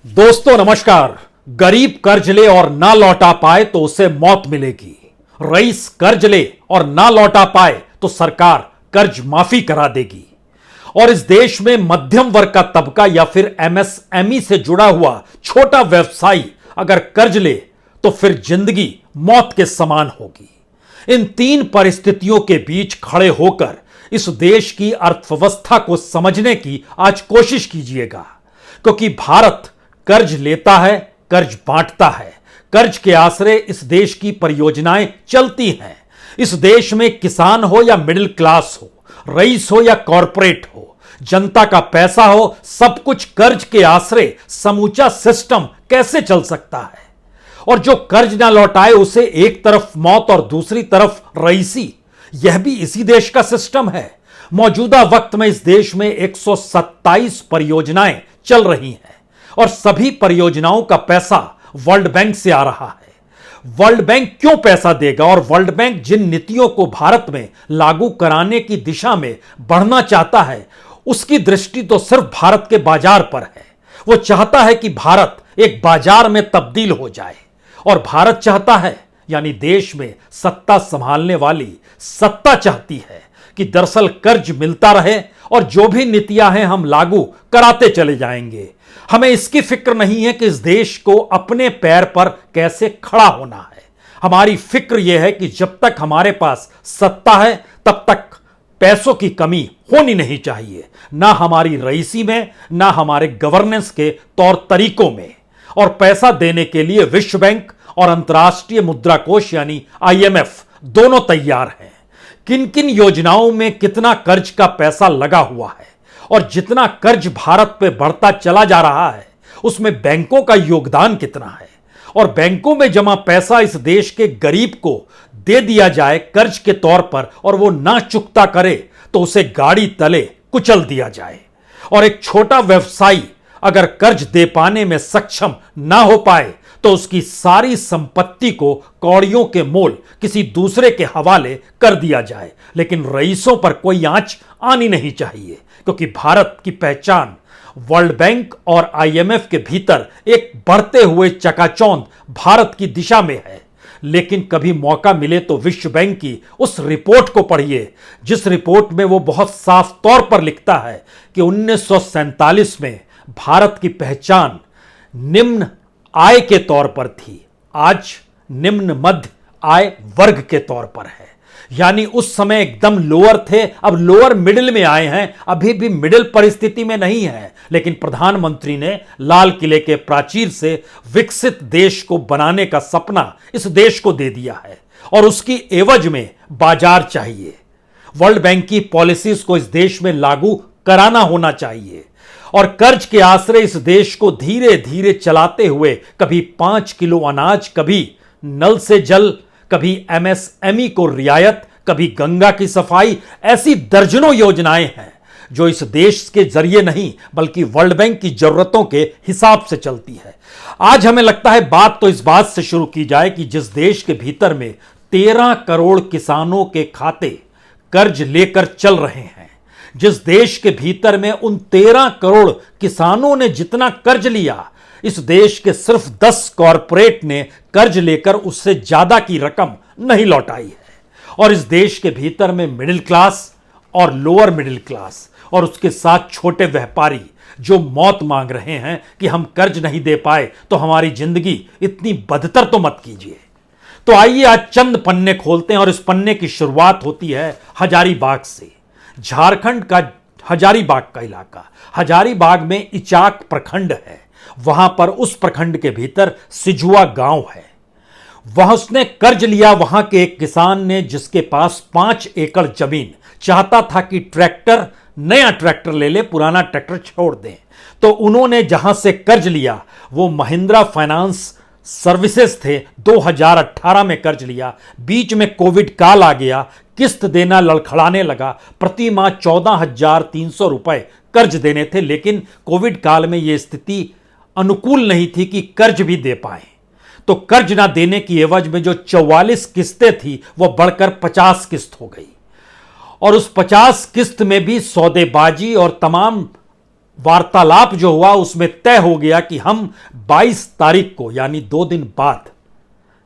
दोस्तों नमस्कार। गरीब कर्ज ले और ना लौटा पाए तो उसे मौत मिलेगी। रईस कर्ज ले और ना लौटा पाए तो सरकार कर्ज माफी करा देगी। और इस देश में मध्यम वर्ग का तबका या फिर एमएसएमई से जुड़ा हुआ छोटा व्यवसायी अगर कर्ज ले तो फिर जिंदगी मौत के समान होगी। इन तीन परिस्थितियों के बीच खड़े होकर इस देश की अर्थव्यवस्था को समझने की आज कोशिश कीजिएगा, क्योंकि भारत कर्ज लेता है, कर्ज बांटता है। कर्ज के आसरे इस देश की परियोजनाएं चलती हैं। इस देश में किसान हो या मिडिल क्लास हो, रईस हो या कॉरपोरेट हो, जनता का पैसा हो, सब कुछ कर्ज के आसरे समूचा सिस्टम कैसे चल सकता है। और जो कर्ज ना लौटाए उसे एक तरफ मौत और दूसरी तरफ रईसी, यह भी इसी देश का सिस्टम है। मौजूदा वक्त में इस देश में 127 परियोजनाएं चल रही हैं और सभी परियोजनाओं का पैसा वर्ल्ड बैंक से आ रहा है। वर्ल्ड बैंक क्यों पैसा देगा और वर्ल्ड बैंक जिन नीतियों को भारत में लागू कराने की दिशा में बढ़ना चाहता है उसकी दृष्टि तो सिर्फ भारत के बाजार पर है। वो चाहता है कि भारत एक बाजार में तब्दील हो जाए और भारत चाहता है, यानी देश में सत्ता संभालने वाली सत्ता चाहती है कि दरअसल कर्ज मिलता रहे और जो भी नीतियां हैं हम लागू कराते चले जाएंगे। हमें इसकी फिक्र नहीं है कि इस देश को अपने पैर पर कैसे खड़ा होना है। हमारी फिक्र यह है कि जब तक हमारे पास सत्ता है तब तक पैसों की कमी होनी नहीं चाहिए, ना हमारी रईसी में, ना हमारे गवर्नेंस के तौर तरीकों में। और पैसा देने के लिए विश्व बैंक और अंतर्राष्ट्रीय मुद्रा कोष यानी आईएमएफ दोनों तैयार हैं। किन किन योजनाओं में कितना कर्ज का पैसा लगा हुआ है और जितना कर्ज भारत पे बढ़ता चला जा रहा है उसमें बैंकों का योगदान कितना है, और बैंकों में जमा पैसा इस देश के गरीब को दे दिया जाए कर्ज के तौर पर और वो ना चुकता करे तो उसे गाड़ी तले कुचल दिया जाए। और एक छोटा व्यवसायी अगर कर्ज दे पाने में सक्षम ना हो पाए तो उसकी सारी संपत्ति को कौड़ियों के मोल किसी दूसरे के हवाले कर दिया जाए। लेकिन रईसों पर कोई आंच आनी नहीं चाहिए, क्योंकि भारत की पहचान वर्ल्ड बैंक और आईएमएफ के भीतर एक बढ़ते हुए चकाचौंध भारत की दिशा में है। लेकिन कभी मौका मिले तो विश्व बैंक की उस रिपोर्ट को पढ़िए, जिस रिपोर्ट में वो बहुत साफ तौर पर लिखता है कि 1947 में भारत की पहचान निम्न आय के तौर पर थी, आज निम्न मध्य आय वर्ग के तौर पर है। यानी उस समय एकदम लोअर थे, अब लोअर मिडिल में आए हैं। अभी भी मिडिल परिस्थिति में नहीं है, लेकिन प्रधानमंत्री ने लाल किले के प्राचीर से विकसित देश को बनाने का सपना इस देश को दे दिया है और उसकी एवज में बाजार चाहिए। वर्ल्ड बैंक की पॉलिसीज को इस देश में लागू कराना होना चाहिए और कर्ज के आसरे इस देश को धीरे धीरे चलाते हुए कभी 5 किलो अनाज, कभी नल से जल, कभी एमएसएमई को रियायत, कभी गंगा की सफाई, ऐसी दर्जनों योजनाएं हैं जो इस देश के जरिए नहीं बल्कि वर्ल्ड बैंक की जरूरतों के हिसाब से चलती है। आज हमें लगता है बात तो इस बात से शुरू की जाए कि जिस देश के भीतर में 13 करोड़ किसानों के खाते कर्ज लेकर चल रहे हैं, जिस देश के भीतर में उन 13 करोड़ किसानों ने जितना कर्ज लिया, इस देश के सिर्फ 10 कॉरपोरेट ने कर्ज लेकर उससे ज्यादा की रकम नहीं लौटाई है। और इस देश के भीतर में मिडिल क्लास और लोअर मिडिल क्लास और उसके साथ छोटे व्यापारी जो मौत मांग रहे हैं कि हम कर्ज नहीं दे पाए तो हमारी जिंदगी इतनी बदतर तो मत कीजिए। तो आइए आज चंद पन्ने खोलते हैं और इस पन्ने की शुरुआत होती है हजारीबाग से। झारखंड का हजारीबाग का इलाका, हजारीबाग में इचाक प्रखंड है। वहां पर उस प्रखंड के भीतर सिजुआ गांव है। वहां उसने कर्ज लिया। वहां के एक किसान ने, जिसके पास 5 एकड़ जमीन, चाहता था कि ट्रैक्टर, नया ट्रैक्टर ले ले, पुराना ट्रैक्टर छोड़ दें। तो उन्होंने जहां से कर्ज लिया वो महिंद्रा फाइनेंस सर्विसेज थे। 2018 में कर्ज लिया, बीच में कोविड काल आ गया, किस्त देना लड़खड़ाने लगा। प्रति माह 14,300 रुपए कर्ज देने थे, लेकिन कोविड काल में यह स्थिति अनुकूल नहीं थी कि कर्ज भी दे पाए। तो कर्ज ना देने की एवज में जो 44 किस्तें थी वो बढ़कर 50 किस्त हो गई और उस 50 किस्त में भी सौदेबाजी और तमाम वार्तालाप जो हुआ उसमें तय हो गया कि हम 22 तारीख को यानी 2 दिन बाद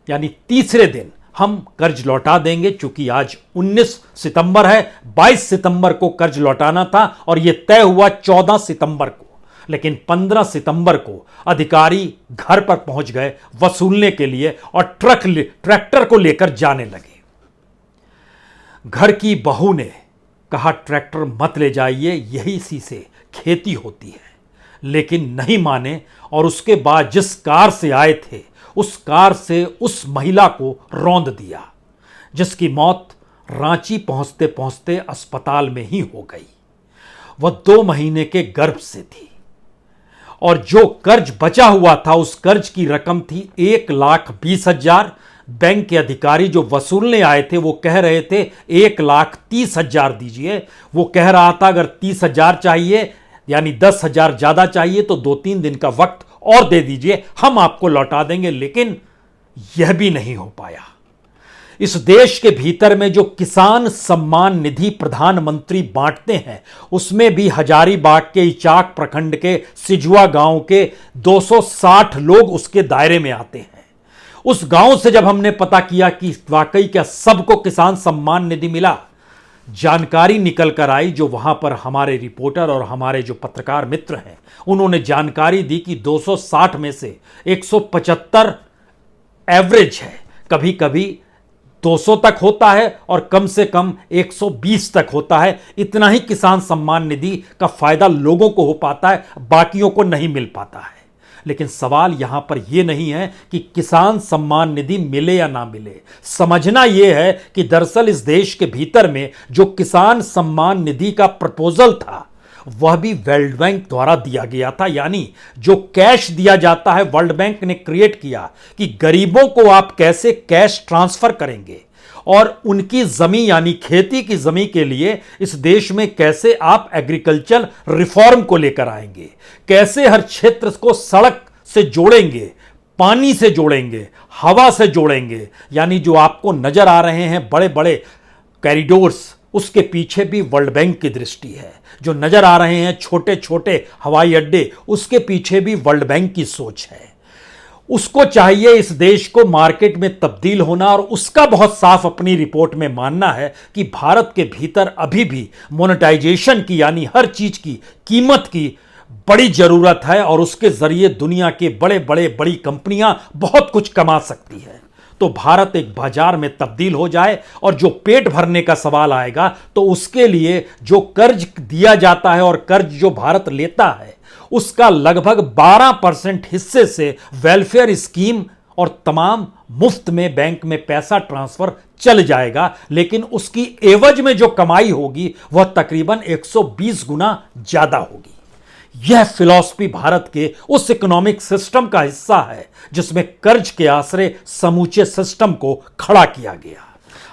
यानी तीसरे दिन हम कर्ज लौटा देंगे। चूंकि आज 19 सितंबर है, 22 सितंबर को कर्ज लौटाना था और यह तय हुआ 14 सितंबर को, लेकिन 15 सितंबर को अधिकारी घर पर पहुंच गए वसूलने के लिए और ट्रैक्टर को लेकर जाने लगे। घर की बहू ने कहा ट्रैक्टर मत ले जाइए, यही सी से खेती होती है, लेकिन नहीं माने और उसके बाद जिस कार से आए थे उस कार से उस महिला को रौंद दिया, जिसकी मौत रांची पहुंचते पहुंचते अस्पताल में ही हो गई। वह 2 महीने के गर्भ से थी और जो कर्ज बचा हुआ था उस कर्ज की रकम थी 1,20,000। बैंक के अधिकारी जो वसूलने आए थे वो कह रहे थे 1,30,000 दीजिए। वो कह रहा था अगर 30,000 चाहिए यानी 10,000 ज्यादा चाहिए तो 2-3 दिन का वक्त और दे दीजिए, हम आपको लौटा देंगे। लेकिन यह भी नहीं हो पाया। इस देश के भीतर में जो किसान सम्मान निधि प्रधानमंत्री बांटते हैं उसमें भी हजारीबाग के इचाक प्रखंड के सिजुआ गांव के 260 लोग उसके दायरे में आते हैं। उस गांव से जब हमने पता किया कि वाकई क्या सबको किसान सम्मान निधि मिला, जानकारी निकल कर आई, जो वहां पर हमारे रिपोर्टर और हमारे जो पत्रकार मित्र हैं उन्होंने जानकारी दी कि 260 में से 175 एवरेज है, कभी कभी 200 तक होता है और कम से कम 120 तक होता है। इतना ही किसान सम्मान निधि का फायदा लोगों को हो पाता है, बाकियों को नहीं मिल पाता है। लेकिन सवाल यहां पर यह नहीं है कि किसान सम्मान निधि मिले या ना मिले, समझना यह है कि दरअसल इस देश के भीतर में जो किसान सम्मान निधि का प्रपोजल था वह भी वर्ल्ड बैंक द्वारा दिया गया था। यानी जो कैश दिया जाता है वर्ल्ड बैंक ने क्रिएट किया कि गरीबों को आप कैसे कैश ट्रांसफर करेंगे और उनकी जमीन यानी खेती की जमीन के लिए इस देश में कैसे आप एग्रीकल्चर रिफॉर्म को लेकर आएंगे, कैसे हर क्षेत्र को सड़क से जोड़ेंगे, पानी से जोड़ेंगे, हवा से जोड़ेंगे। यानी जो आपको नजर आ रहे हैं बड़े बड़े कॉरिडोर्स, उसके पीछे भी वर्ल्ड बैंक की दृष्टि है। जो नजर आ रहे हैं छोटे छोटे हवाई अड्डे, उसके पीछे भी वर्ल्ड बैंक की सोच है। उसको चाहिए इस देश को मार्केट में तब्दील होना और उसका बहुत साफ अपनी रिपोर्ट में मानना है कि भारत के भीतर अभी भी मोनेटाइजेशन की यानी हर चीज की कीमत की बड़ी जरूरत है और उसके जरिए दुनिया के बड़ी कंपनियां बहुत कुछ कमा सकती है। तो भारत एक बाजार में तब्दील हो जाए और जो पेट भरने का सवाल आएगा तो उसके लिए जो कर्ज दिया जाता है और कर्ज जो भारत लेता है उसका लगभग 12% हिस्से से वेलफेयर स्कीम और तमाम मुफ्त में बैंक में पैसा ट्रांसफर चल जाएगा, लेकिन उसकी एवज में जो कमाई होगी वह तकरीबन 120 गुना ज्यादा होगी। यह फिलॉसफी भारत के उस इकोनॉमिक सिस्टम का हिस्सा है जिसमें कर्ज के आसरे समूचे सिस्टम को खड़ा किया गया।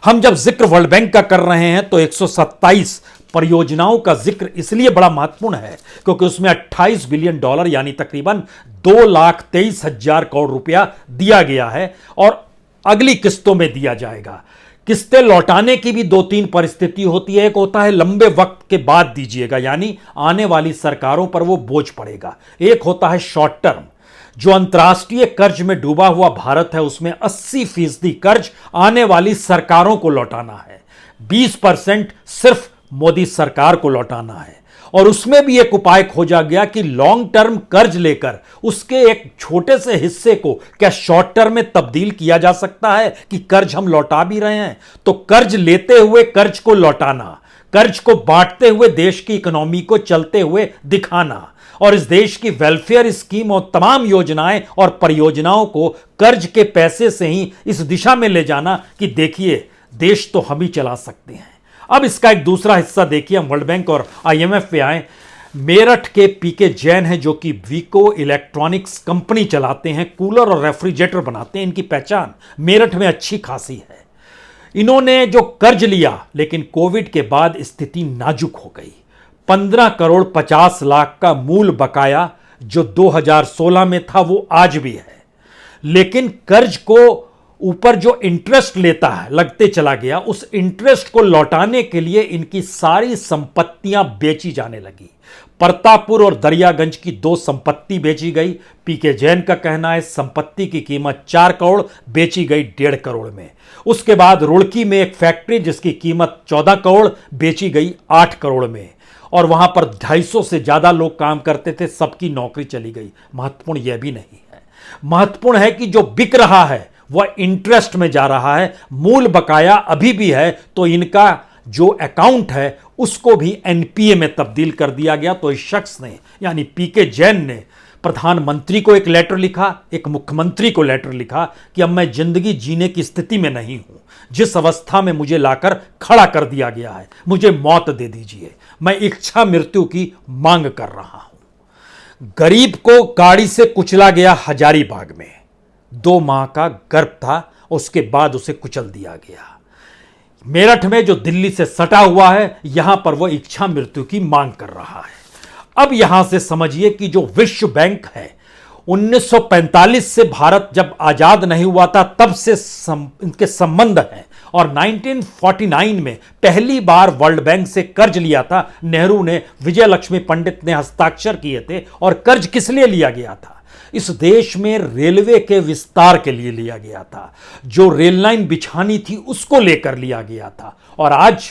हम जब जिक्र वर्ल्ड बैंक का कर रहे हैं तो 127 परियोजनाओं का जिक्र इसलिए बड़ा महत्वपूर्ण है क्योंकि उसमें $28 बिलियन यानी तकरीबन 2,23,000 करोड़ रुपया दिया गया है और अगली किस्तों में दिया जाएगा। किस्तें लौटाने की भी 2-3 परिस्थिति होती है। एक होता है लंबे वक्त के बाद दीजिएगा यानी आने वाली सरकारों पर वो बोझ पड़ेगा। एक होता है शॉर्ट टर्म, जो अंतर्राष्ट्रीय कर्ज में डूबा हुआ भारत है उसमें 80% कर्ज आने वाली सरकारों को लौटाना है, 20% सिर्फ मोदी सरकार को लौटाना है। और उसमें भी एक उपाय खोजा गया कि लॉन्ग टर्म कर्ज लेकर उसके एक छोटे से हिस्से को क्या शॉर्ट टर्म में तब्दील किया जा सकता है कि कर्ज हम लौटा भी रहे हैं। तो कर्ज लेते हुए कर्ज को लौटाना, कर्ज को बांटते हुए देश की इकोनॉमी को चलते हुए दिखाना और इस देश की वेलफेयर स्कीम और तमाम योजनाएं और परियोजनाओं को कर्ज के पैसे से ही इस दिशा में ले जाना कि देखिए देश तो हम ही चला सकते हैं। अब इसका एक दूसरा हिस्सा देखिए, हम वर्ल्ड बैंक और IMF पे आए। मेरठ के पीके जैन हैं जो कि वीको इलेक्ट्रॉनिक्स कंपनी चलाते हैं, कूलर और रेफ्रिजरेटर बनाते हैं। इनकी पहचान मेरठ में अच्छी खासी है। इन्होंने जो कर्ज लिया लेकिन कोविड के बाद स्थिति नाजुक हो गई। 15 करोड़ 50 लाख का मूल बकाया जो 2016 में था वो आज भी है, लेकिन कर्ज को ऊपर जो इंटरेस्ट लेता है लगते चला गया, उस इंटरेस्ट को लौटाने के लिए इनकी सारी संपत्तियां बेची जाने लगी। प्रतापपुर और दरियागंज की 2 संपत्ति बेची गई। पीके जैन का कहना है संपत्ति की कीमत 4 करोड़ बेची गई 1.5 करोड़ में। उसके बाद रुड़की में एक फैक्ट्री जिसकी कीमत 14 करोड़ बेची गई 8 करोड़ में, और वहां पर 250 से ज्यादा लोग काम करते थे, सबकी नौकरी चली गई। महत्वपूर्ण यह भी नहीं है, महत्वपूर्ण है कि जो बिक रहा है वह इंटरेस्ट में जा रहा है, मूल बकाया अभी भी है, तो इनका जो अकाउंट है उसको भी एनपीए में तब्दील कर दिया गया। तो इस शख्स ने यानी पीके जैन ने प्रधानमंत्री को एक लेटर लिखा, एक मुख्यमंत्री को लेटर लिखा कि अब मैं जिंदगी जीने की स्थिति में नहीं हूं, जिस अवस्था में मुझे लाकर खड़ा कर दिया गया है, मुझे मौत दे दीजिए, मैं इच्छा मृत्यु की मांग कर रहा हूं। गरीब को गाड़ी से कुचला गया हजारीबाग में, 2 माह का गर्भ था, उसके बाद उसे कुचल दिया गया। मेरठ में जो दिल्ली से सटा हुआ है, यहां पर वह इच्छा मृत्यु की मांग कर रहा है। अब यहां से समझिए कि जो विश्व बैंक है, 1945 से भारत जब आजाद नहीं हुआ था तब से इनके संबंध हैं, और 1949 में पहली बार वर्ल्ड बैंक से कर्ज लिया था। नेहरू ने, विजय लक्ष्मी पंडित ने हस्ताक्षर किए थे। और कर्ज किस लिए लिया गया था? इस देश में रेलवे के विस्तार के लिए लिया गया था, जो रेल लाइन बिछानी थी उसको लेकर लिया गया था। और आज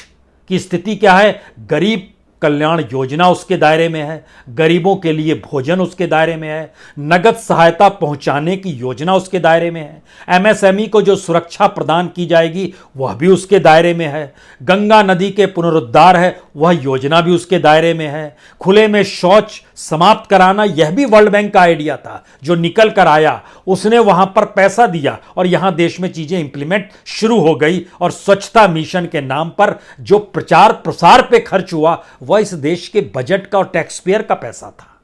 की स्थिति क्या है? गरीब कल्याण योजना उसके दायरे में है, गरीबों के लिए भोजन उसके दायरे में है, नगद सहायता पहुंचाने की योजना उसके दायरे में है, एमएसएमई को जो सुरक्षा प्रदान की जाएगी वह भी उसके दायरे में है, गंगा नदी के पुनरुद्धार है वह योजना भी उसके दायरे में है, खुले में शौच समाप्त कराना यह भी वर्ल्ड बैंक का आइडिया था, जो निकल कर आया उसने वहां पर पैसा दिया और यहां देश में चीजें इंप्लीमेंट शुरू हो गई। और स्वच्छता मिशन के नाम पर जो प्रचार प्रसार पे खर्च हुआ वह इस देश के बजट का और टैक्स पेयर का पैसा था।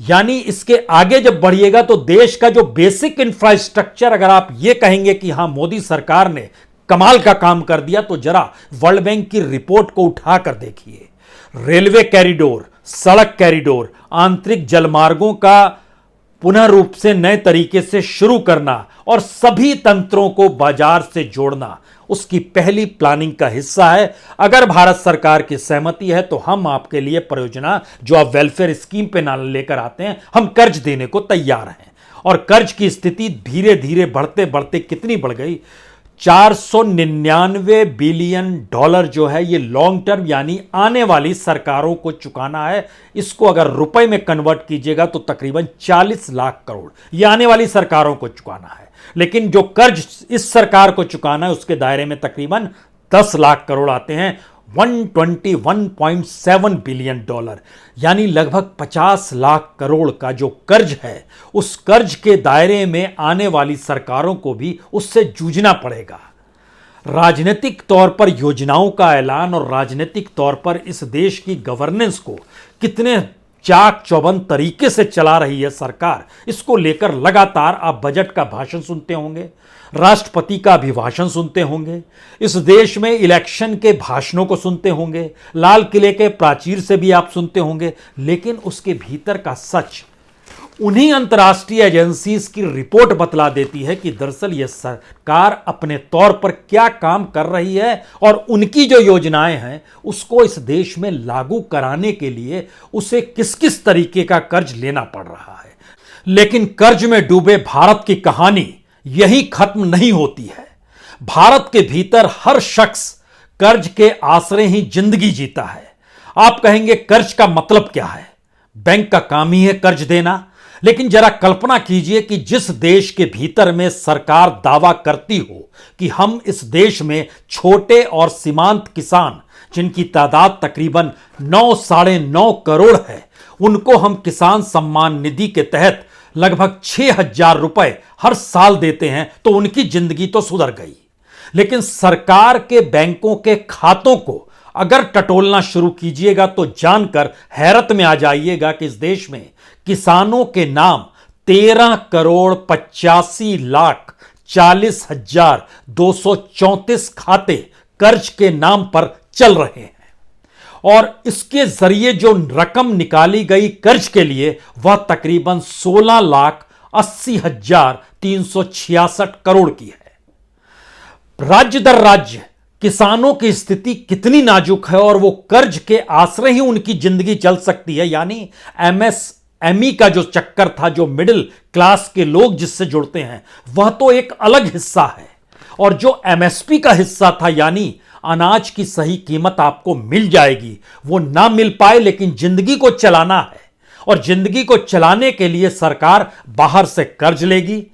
यानी इसके आगे जब बढ़िएगा तो देश का जो बेसिक इंफ्रास्ट्रक्चर, अगर आप ये कहेंगे कि हां मोदी सरकार ने कमाल का काम कर दिया, तो जरा वर्ल्ड बैंक की रिपोर्ट को उठाकर देखिए। रेलवे कॉरिडोर, सड़क कॉरिडोर, आंतरिक जलमार्गों का पुनः रूप से नए तरीके से शुरू करना और सभी तंत्रों को बाजार से जोड़ना उसकी पहली प्लानिंग का हिस्सा है। अगर भारत सरकार की सहमति है तो हम आपके लिए परियोजना जो आप वेलफेयर स्कीम पे नाम लेकर आते हैं, हम कर्ज देने को तैयार हैं। और कर्ज की स्थिति धीरे धीरे बढ़ते बढ़ते कितनी बढ़ गई? 499 बिलियन डॉलर जो है ये लॉन्ग टर्म यानी आने वाली सरकारों को चुकाना है। इसको अगर रुपए में कन्वर्ट कीजिएगा तो तकरीबन 40 लाख करोड़ ये आने वाली सरकारों को चुकाना है। लेकिन जो कर्ज इस सरकार को चुकाना है उसके दायरे में तकरीबन 10 लाख करोड़ आते हैं। 121.7 बिलियन डॉलर यानी लगभग 50 लाख करोड़ का जो कर्ज है, उस कर्ज के दायरे में आने वाली सरकारों को भी उससे जूझना पड़ेगा। राजनीतिक तौर पर योजनाओं का ऐलान और राजनीतिक तौर पर इस देश की गवर्नेंस को कितने चाक चौबंद तरीके से चला रही है सरकार, इसको लेकर लगातार आप बजट का भाषण सुनते होंगे, राष्ट्रपति का अभिभाषण सुनते होंगे, इस देश में इलेक्शन के भाषणों को सुनते होंगे, लाल किले के प्राचीर से भी आप सुनते होंगे। लेकिन उसके भीतर का सच उन्हीं अंतर्राष्ट्रीय एजेंसीज की रिपोर्ट बतला देती है कि दरअसल यह सरकार अपने तौर पर क्या काम कर रही है और उनकी जो योजनाएं हैं उसको इस देश में लागू कराने के लिए उसे किस किस तरीके का कर्ज लेना पड़ रहा है। लेकिन कर्ज में डूबे भारत की कहानी यही खत्म नहीं होती है। भारत के भीतर हर शख्स कर्ज के आसरे ही जिंदगी जीता है। आप कहेंगे कर्ज का मतलब क्या है? बैंक का काम ही है कर्ज देना। लेकिन जरा कल्पना कीजिए कि जिस देश के भीतर में सरकार दावा करती हो कि हम इस देश में छोटे और सीमांत किसान, जिनकी तादाद तकरीबन 9-9.5 करोड़ है, उनको हम किसान सम्मान निधि के तहत लगभग 6,000 रुपए हर साल देते हैं, तो उनकी जिंदगी तो सुधर गई। लेकिन सरकार के बैंकों के खातों को अगर टटोलना शुरू कीजिएगा तो जानकर हैरत में आ जाइएगा कि इस देश में किसानों के नाम 13,85,40,234 खाते कर्ज के नाम पर चल रहे हैं। और इसके जरिए जो रकम निकाली गई कर्ज के लिए वह तकरीबन 16,80,366 करोड़ की है। राज्य दर राज्य किसानों की स्थिति कितनी नाजुक है और वो कर्ज के आश्रय ही उनकी जिंदगी चल सकती है। यानी एमएसएमई का जो चक्कर था, जो मिडिल क्लास के लोग जिससे जुड़ते हैं, वह तो एक अलग हिस्सा है। और जो एमएसपी का हिस्सा था, यानी अनाज की सही कीमत आपको मिल जाएगी, वो ना मिल पाए, लेकिन जिंदगी को चलाना है और जिंदगी को चलाने के लिए सरकार बाहर से कर्ज लेगी,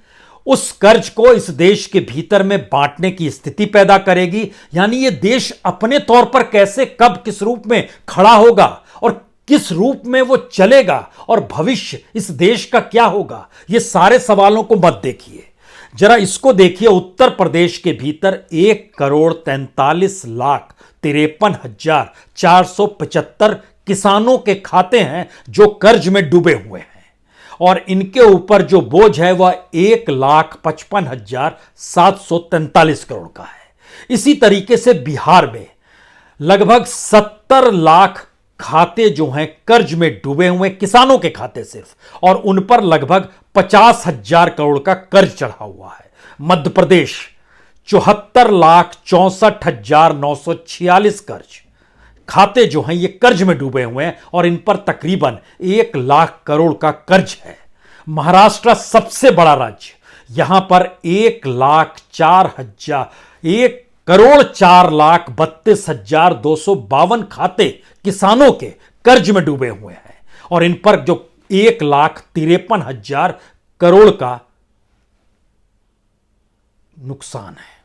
उस कर्ज को इस देश के भीतर में बांटने की स्थिति पैदा करेगी। यानी ये देश अपने तौर पर कैसे, कब, किस रूप में खड़ा होगा और किस रूप में वो चलेगा और भविष्य इस देश का क्या होगा, ये सारे सवालों को मत देखिए, जरा इसको देखिए। उत्तर प्रदेश के भीतर 1,43,43,475 किसानों के खाते हैं जो कर्ज में डूबे हुए हैं और इनके ऊपर जो बोझ है वह 1,55,743 करोड़ का है। इसी तरीके से बिहार में लगभग 70 लाख खाते जो हैं कर्ज में डूबे हुए किसानों के खाते सिर्फ, और उन पर लगभग 50,000 करोड़ का कर्ज चढ़ा हुआ है। मध्य प्रदेश 74,64,946 कर्ज खाते जो हैं ये कर्ज में डूबे हुए हैं और इन पर तकरीबन 1 लाख करोड़ का कर्ज है। महाराष्ट्र सबसे बड़ा राज्य, यहां पर 1,04,32,252 खाते किसानों के कर्ज में डूबे हुए हैं और इन पर जो 1,53,000 करोड़ का नुकसान है।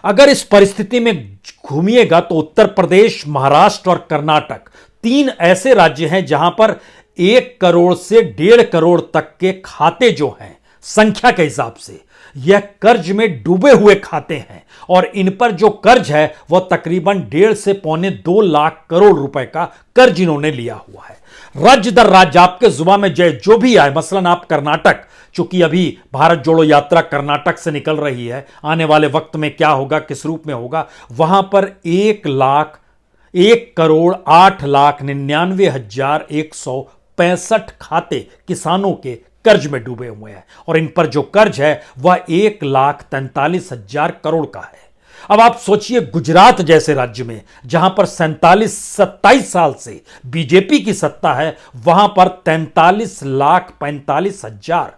अगर इस परिस्थिति में घूमिएगा तो उत्तर प्रदेश, महाराष्ट्र और कर्नाटक 3 ऐसे राज्य हैं जहां पर 1 करोड़ से 1.5 करोड़ तक के खाते जो हैं संख्या के हिसाब से यह कर्ज में डूबे हुए खाते हैं और इन पर जो कर्ज है वह तकरीबन 1.5 से 2.25 लाख करोड़ रुपए का कर्ज इन्होंने लिया हुआ है। राज्य दर राज्य आपके जुबान में जो भी आए, मसलन आप कर्नाटक, चूंकि अभी भारत जोड़ो यात्रा कर्नाटक से निकल रही है, आने वाले वक्त में क्या होगा, किस रूप में होगा, वहां पर 1,08,99,165 खाते किसानों के कर्ज में डूबे हुए हैं और इन पर जो कर्ज है वह 1,43,000 करोड़ का है। अब आप सोचिए, गुजरात जैसे राज्य में जहां पर 27 साल से बीजेपी की सत्ता है, वहां पर 43,45,000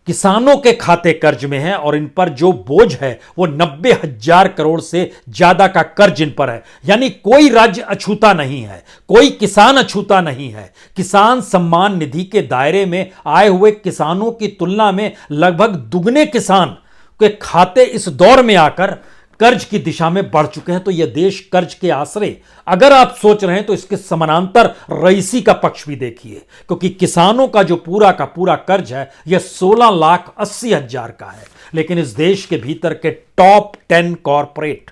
किसानों के खाते कर्ज में हैं और इन पर जो बोझ है वो 90,000 करोड़ से ज्यादा का कर्ज इन पर है। यानी कोई राज्य अछूता नहीं है, कोई किसान अछूता नहीं है। किसान सम्मान निधि के दायरे में आए हुए किसानों की तुलना में लगभग दुगने किसान के खाते इस दौर में आकर कर्ज की दिशा में बढ़ चुके हैं। तो यह देश कर्ज के आश्रय, अगर आप सोच रहे हैं तो इसके समानांतर रईसी का पक्ष भी देखिए, क्योंकि किसानों का जो पूरा का पूरा कर्ज है यह 16,80,000 का है। लेकिन इस देश के भीतर के टॉप 10 कॉरपोरेट,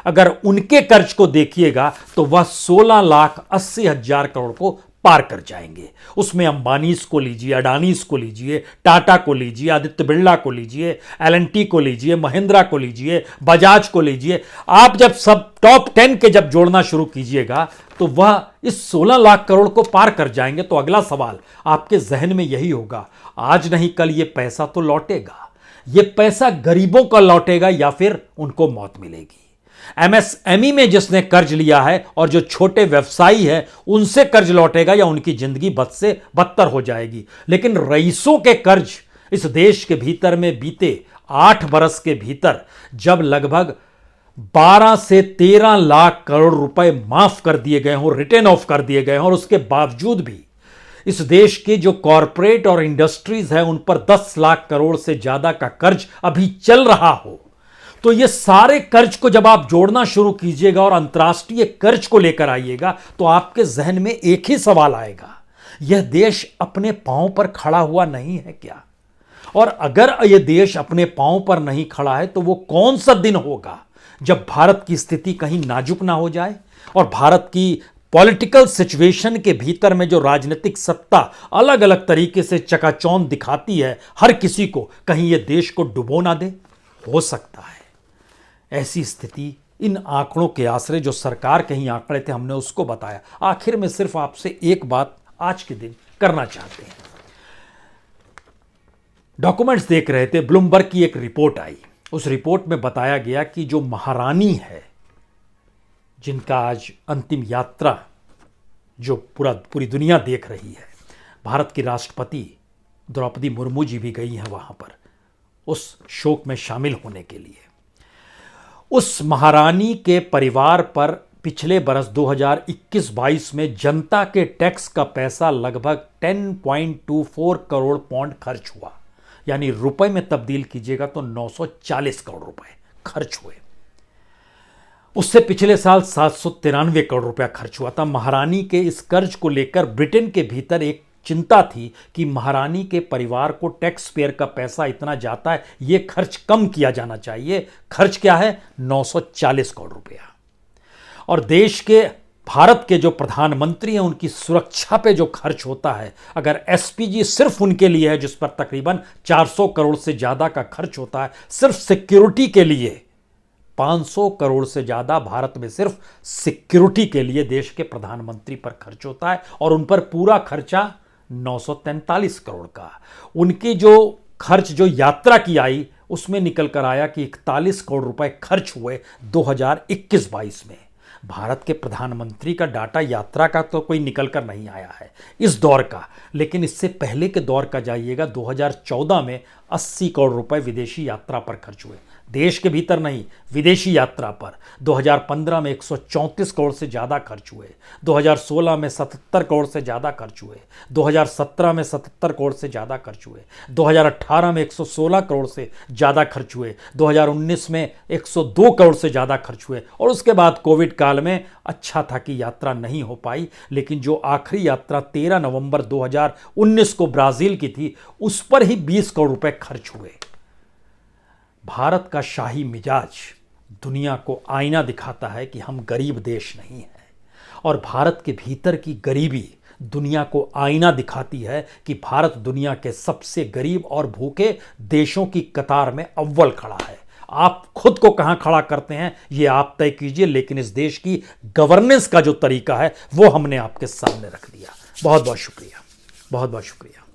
अगर उनके कर्ज को देखिएगा तो वह 16,80,000 करोड़ को पार कर जाएंगे। उसमें अंबानीज को लीजिए, अडानीज को लीजिए, टाटा को लीजिए, आदित्य बिरला को लीजिए, एल&टी को लीजिए, महिंद्रा को लीजिए, बजाज को लीजिए। आप जब सब टॉप 10 के जब जोड़ना शुरू कीजिएगा तो वह इस 16 लाख करोड़ को पार कर जाएंगे। तो अगला सवाल आपके जहन में यही होगा, आज नहीं कल ये पैसा तो लौटेगा, ये पैसा गरीबों का लौटेगा या फिर उनको मौत मिलेगी। एमएसएमई में जिसने कर्ज लिया है और जो छोटे व्यवसायी है उनसे कर्ज लौटेगा या उनकी जिंदगी बद से बदतर हो जाएगी। लेकिन रईसों के कर्ज इस देश के भीतर में बीते 8 बरस के भीतर जब लगभग 12 से 13 लाख करोड़ रुपए माफ कर दिए गए हों, रिटर्न ऑफ कर दिए गए हों, और उसके बावजूद भी इस देश के जो कॉरपोरेट और इंडस्ट्रीज है उन पर 10 लाख करोड़ से ज्यादा का कर्ज अभी चल रहा हो, तो ये सारे कर्ज को जब आप जोड़ना शुरू कीजिएगा और अंतर्राष्ट्रीय कर्ज को लेकर आइएगा तो आपके जहन में एक ही सवाल आएगा, यह देश अपने पांव पर खड़ा हुआ नहीं है क्या? और अगर यह देश अपने पांव पर नहीं खड़ा है तो वो कौन सा दिन होगा जब भारत की स्थिति कहीं नाजुक ना हो जाए और भारत की पॉलिटिकल सिचुएशन के भीतर में जो राजनीतिक सत्ता अलग अलग तरीके से चकाचौंध दिखाती है हर किसी को, कहीं यह देश को डुबो ना दे। हो सकता है ऐसी स्थिति इन आंकड़ों के आश्रय, जो सरकार के ही आंकड़े थे, हमने उसको बताया। आखिर में सिर्फ आपसे एक बात आज के दिन करना चाहते हैं। डॉक्यूमेंट्स देख रहे थे, ब्लूमबर्ग की एक रिपोर्ट आई उस रिपोर्ट में बताया गया कि जो महारानी है, जिनका आज अंतिम यात्रा जो पूरी दुनिया देख रही है, भारत की राष्ट्रपति द्रौपदी मुर्मू जी भी गई हैं वहां पर उस शोक में शामिल होने के लिए। उस महारानी के परिवार पर पिछले बरस 2021-22 में जनता के टैक्स का पैसा लगभग 10.24 करोड़ पाउंड खर्च हुआ, यानी रुपए में तब्दील कीजिएगा तो 940 करोड़ रुपए खर्च हुए। उससे पिछले साल 793 करोड़ रुपया खर्च हुआ था। महारानी के इस कर्ज को लेकर ब्रिटेन के भीतर एक चिंता थी कि महारानी के परिवार को टैक्स पेयर का पैसा इतना जाता है, यह खर्च कम किया जाना चाहिए। खर्च क्या है? 940 करोड़ रुपया। और देश के भारत के जो प्रधानमंत्री हैं उनकी सुरक्षा पे जो खर्च होता है, अगर एसपीजी सिर्फ उनके लिए है जिस पर तकरीबन 400 करोड़ से ज्यादा का खर्च होता है, सिर्फ सिक्योरिटी के लिए 500 करोड़ से ज्यादा भारत में सिर्फ सिक्योरिटी के लिए देश के प्रधानमंत्री पर खर्च होता है, और उन पर पूरा खर्चा 943 करोड़ का। उनकी जो खर्च जो यात्रा की आई उसमें निकल कर आया कि 41 करोड़ रुपए खर्च हुए 2021-22 में। भारत के प्रधानमंत्री का डाटा यात्रा का तो कोई निकल कर नहीं आया है इस दौर का, लेकिन इससे पहले के दौर का जाइएगा 2014 में 80 करोड़ रुपए विदेशी यात्रा पर खर्च हुए, देश के भीतर नहीं, विदेशी यात्रा पर। 2015 में 134 करोड़ से ज़्यादा खर्च हुए, 2016 में 77 करोड़ से ज़्यादा खर्च हुए, 2017 में 77 करोड़ से ज़्यादा खर्च हुए, 2018 में 116 करोड़ से ज़्यादा खर्च हुए, 2019 में 102 करोड़ से ज़्यादा खर्च हुए, और उसके बाद कोविड काल में अच्छा था कि यात्रा नहीं हो पाई, लेकिन जो आखिरी यात्रा 13 नवंबर 2019 को ब्राज़ील की थी उस पर ही 20 करोड़ रुपए खर्च हुए। भारत का शाही मिजाज दुनिया को आईना दिखाता है कि हम गरीब देश नहीं हैं, और भारत के भीतर की गरीबी दुनिया को आईना दिखाती है कि भारत दुनिया के सबसे गरीब और भूखे देशों की कतार में अव्वल खड़ा है। आप खुद को कहां खड़ा करते हैं ये आप तय कीजिए, लेकिन इस देश की गवर्नेंस का जो तरीका है वो हमने आपके सामने रख दिया। बहुत बहुत शुक्रिया, बहुत बहुत शुक्रिया।